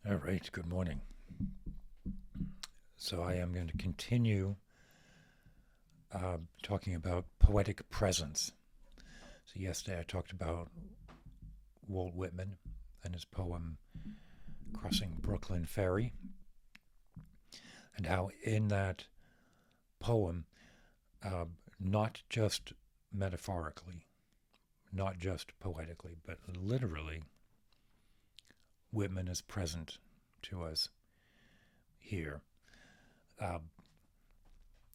All right, good morning. So I am going to continue talking about poetic presence. So yesterday I talked about Walt Whitman and his poem Crossing Brooklyn Ferry, and how in that poem, not just metaphorically, not just poetically, but literally, Whitman is present to us here. Uh,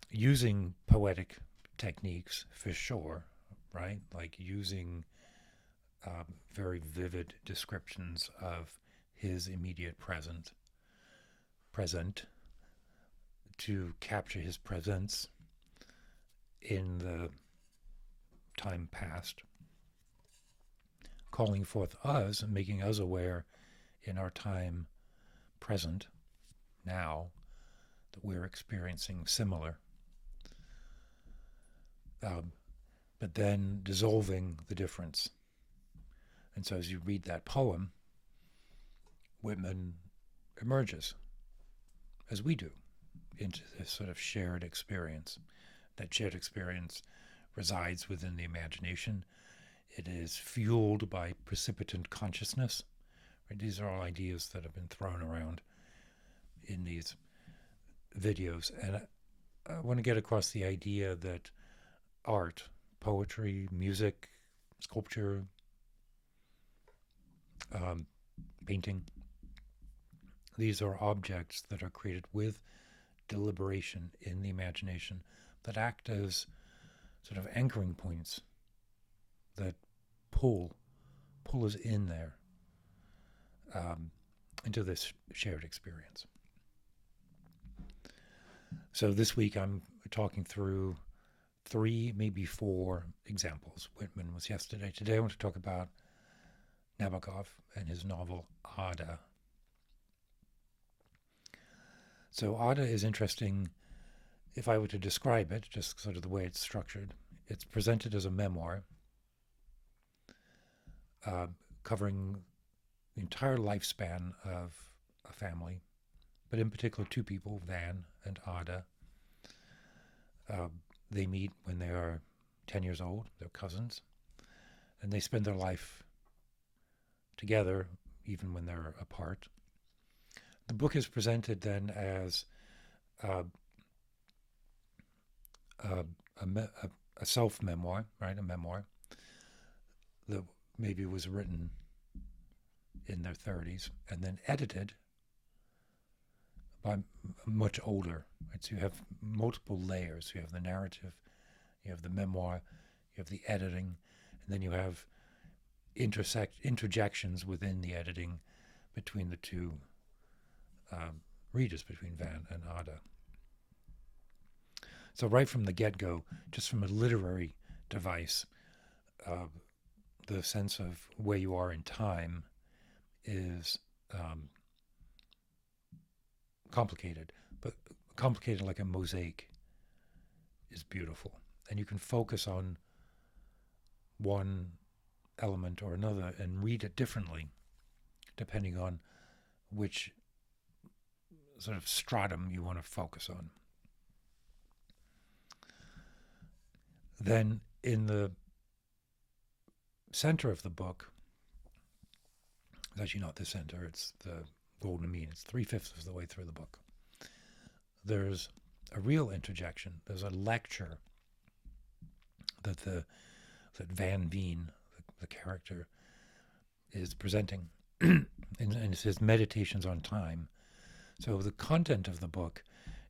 Using poetic techniques for sure, right? Like using very vivid descriptions of his immediate present to capture his presence in the time past, calling forth us and making us aware in our time present now that we're experiencing similar, but then dissolving the difference. And so as you read that poem, Whitman emerges, as we do, into this sort of shared experience. That shared experience resides within the imagination. It is fueled by precipitant consciousness. Right? These are all ideas that have been thrown around in these videos. And I want to get across the idea that art, poetry, music, sculpture, painting, these are objects that are created with deliberation in the imagination that act as sort of anchoring points that pull us in there into this shared experience. So this week I'm talking through 3, maybe 4 examples. Whitman was yesterday. Today I want to talk about Nabokov and his novel Ardor. So Ardor is interesting. If I were to describe it, just sort of the way it's structured, it's presented as a memoir covering the entire lifespan of a family, but in particular 2 people, Van and Ardor. They meet when they are 10 years old, they're cousins, and they spend their life together even when they're apart. The book is presented then as a self-memoir, right? A memoir that maybe was written in their 30s and then edited by much older. Right? So you have multiple layers. You have the narrative, you have the memoir, you have the editing, and then you have interjections within the editing between the 2 readers, between Van and Ardor. So right from the get-go, just from a literary device, the sense of where you are in time is complicated, but complicated like a mosaic is beautiful. And you can focus on one element or another and read it differently depending on which sort of stratum you want to focus on. Then in the center of the book, it's actually not the center, it's the golden mean. It's 3/5 of the way through the book. There's a real interjection. There's a lecture that Van Veen, the character, is presenting, and it's his meditations on time. So the content of the book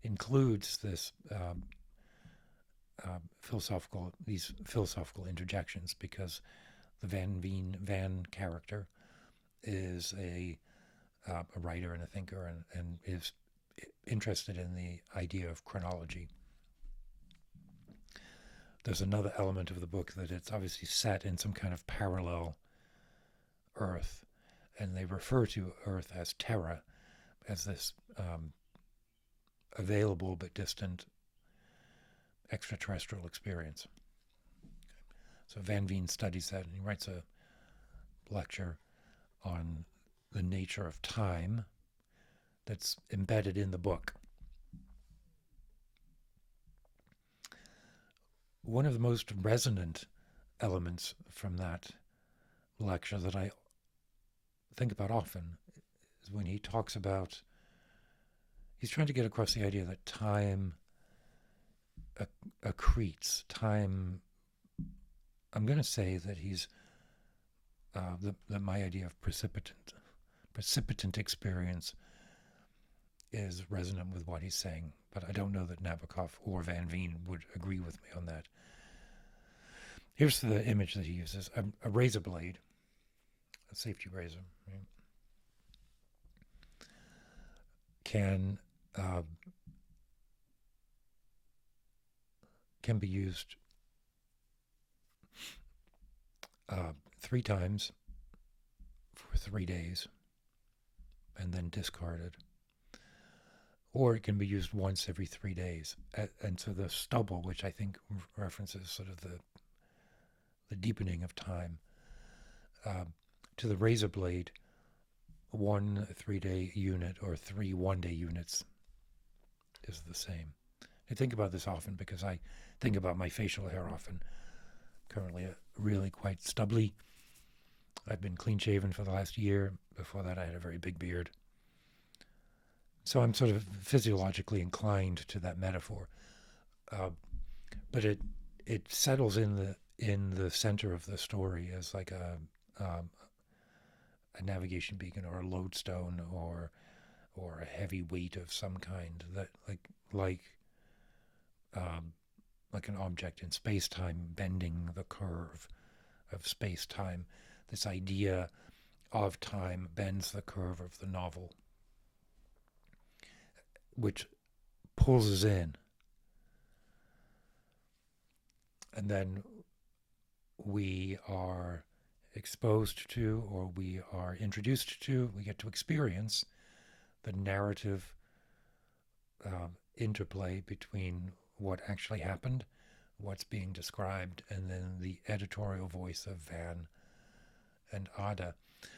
includes this these philosophical interjections, because the Van character is a writer and a thinker, and is interested in the idea of chronology. There's another element of the book that it's obviously set in some kind of parallel Earth, and they refer to Earth as Terra, as this available but distant extraterrestrial experience. So Van Veen studies that, and he writes a lecture on the nature of time that's embedded in the book. One of the most resonant elements from that lecture that I think about often is when he talks about, he's trying to get across the idea that time accretes. Time, I'm going to say that he's, that my idea of precipitant experience is resonant with what he's saying, but I don't know that Nabokov or Van Veen would agree with me on that. Here's the image that he uses: a razor blade, a safety razor, right, can be used 3 times for 3 days and then discarded. Or it can be used once every 3 days. And so the stubble, which I think references sort of the deepening of time, to the razor blade, 1 3-day unit or 3 1-day units is the same. I think about this often because I think about my facial hair often. Currently really quite stubbly. I've been clean shaven for the last year. Before that I had a very big beard. So I'm sort of physiologically inclined to that metaphor. But it settles in the center of the story as like a navigation beacon or a lodestone or a heavy weight of some kind, that like an object in space-time bending the curve of space-time. This idea of time bends the curve of the novel, which pulls us in. And then we are exposed to, or we are introduced to, we get to experience the narrative interplay between what actually happened, what's being described, and then the editorial voice of Van and Ada.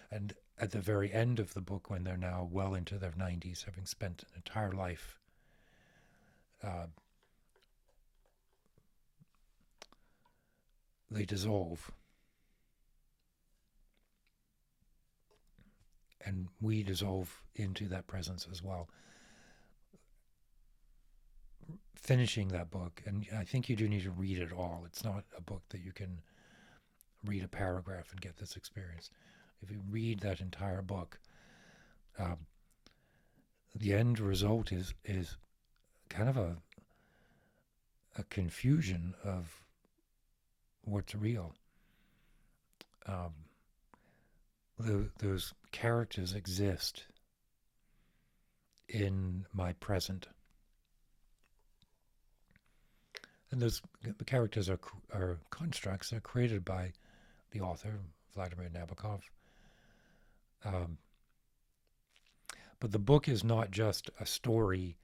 And at the very end of the book, when they're now well into their 90s, having spent an entire life they dissolve. And we dissolve into that presence as well. Finishing that book, and I think you do need to read it all. It's not a book that you can read a paragraph and get this experience. If you read that entire book, the end result is kind of a confusion of what's real. Those characters exist in my present, and the characters are constructs. They're created by the author, Vladimir Nabokov. But the book is not just a story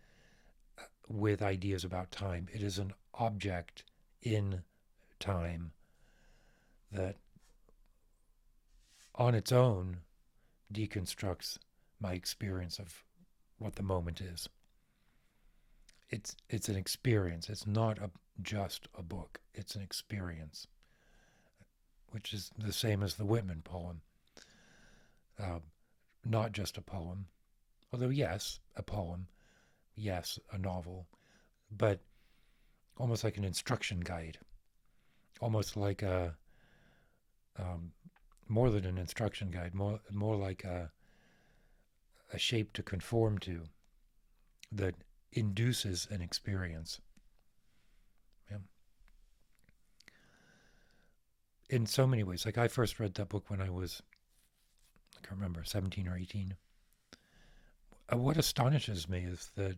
with ideas about time. It is an object in time that on its own deconstructs my experience of what the moment is. It's an experience. It's not just a book. It's an experience, which is the same as the Whitman poem. Not just a poem, although yes, a poem, yes, a novel, but almost like an instruction guide, almost like a more than an instruction guide, more like a shape to conform to that induces an experience. Yeah. In so many ways. Like I first read that book when I was, I can't remember, 17 or 18. What astonishes me is that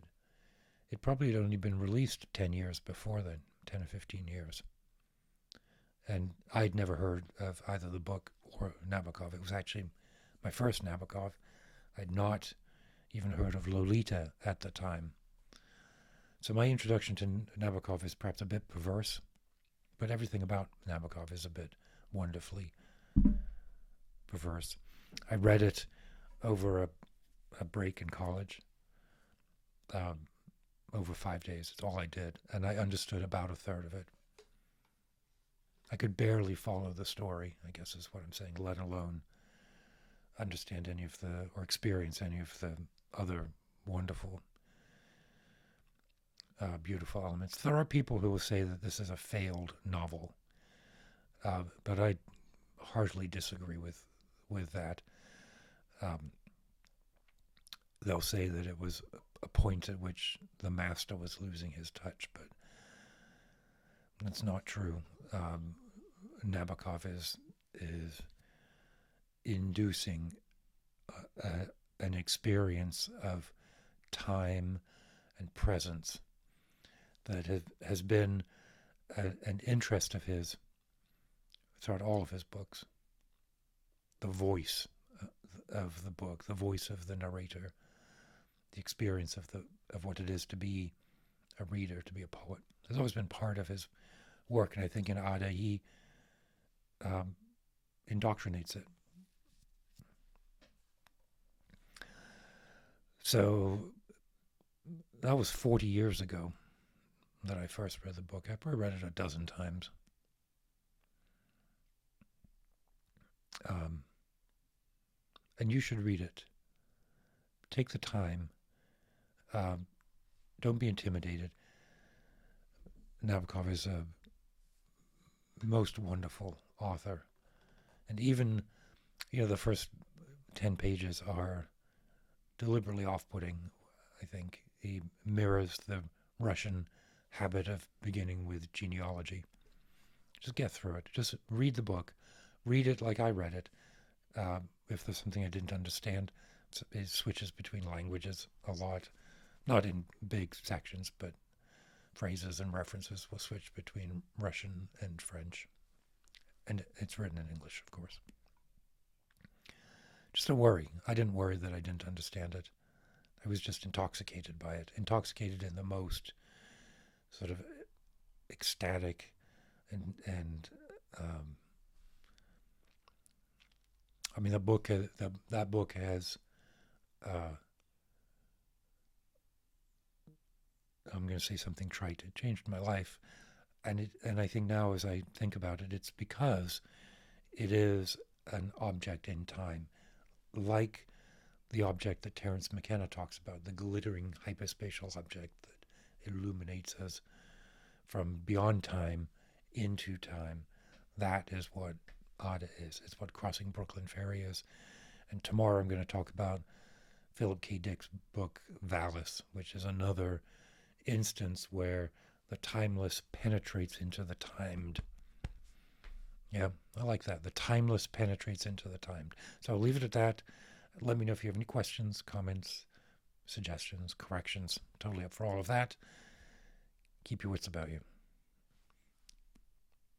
it probably had only been released 10 years before then, 10 or 15 years. And I'd never heard of either the book or Nabokov. It was actually my first Nabokov. I'd not even heard of Lolita at the time. So my introduction to Nabokov is perhaps a bit perverse, but everything about Nabokov is a bit wonderfully perverse. I read it over a break in college, over 5 days. It's all I did. And I understood about a third of it. I could barely follow the story, I guess is what I'm saying, let alone understand any of the, or experience any of the other wonderful, beautiful elements. There are people who will say that this is a failed novel, but I heartily disagree with that. They'll say that it was a point at which the master was losing his touch, but that's not true. Nabokov is inducing an experience of time and presence that has been an interest of his throughout all of his books. The voice of the book, the voice of the narrator, the experience of what it is to be a reader, to be a poet, has always been part of his work. And I think in Ardor he indoctrinates it. So that was 40 years ago that I first read the book. I probably read it a dozen times. And you should read it. Take the time. Don't be intimidated. Nabokov is a most wonderful author. And even, the first 10 pages are deliberately off-putting, I think. He mirrors the Russian habit of beginning with genealogy. Just get through it. Just read the book. Read it like I read it. If there's something I didn't understand, it switches between languages a lot. Not in big sections, but phrases and references will switch between Russian and French. And it's written in English, of course. Just don't worry. I didn't worry that I didn't understand it. I was just intoxicated by it. Intoxicated in the most sort of ecstatic and I mean, that book has I'm going to say something trite. It changed my life, and I think now, as I think about it, it's because it is an object in time, like the object that Terence McKenna talks about, the glittering hyperspatial object that illuminates us from beyond time into time. That is what Ardor is. It's what Crossing Brooklyn Ferry is. And tomorrow I'm going to talk about Philip K. Dick's book, VALIS, which is another instance where the timeless penetrates into the timed. Yeah, I like that. The timeless penetrates into the timed. So I'll leave it at that. Let me know if you have any questions, comments, suggestions, corrections. Totally up for all of that. Keep your wits about you.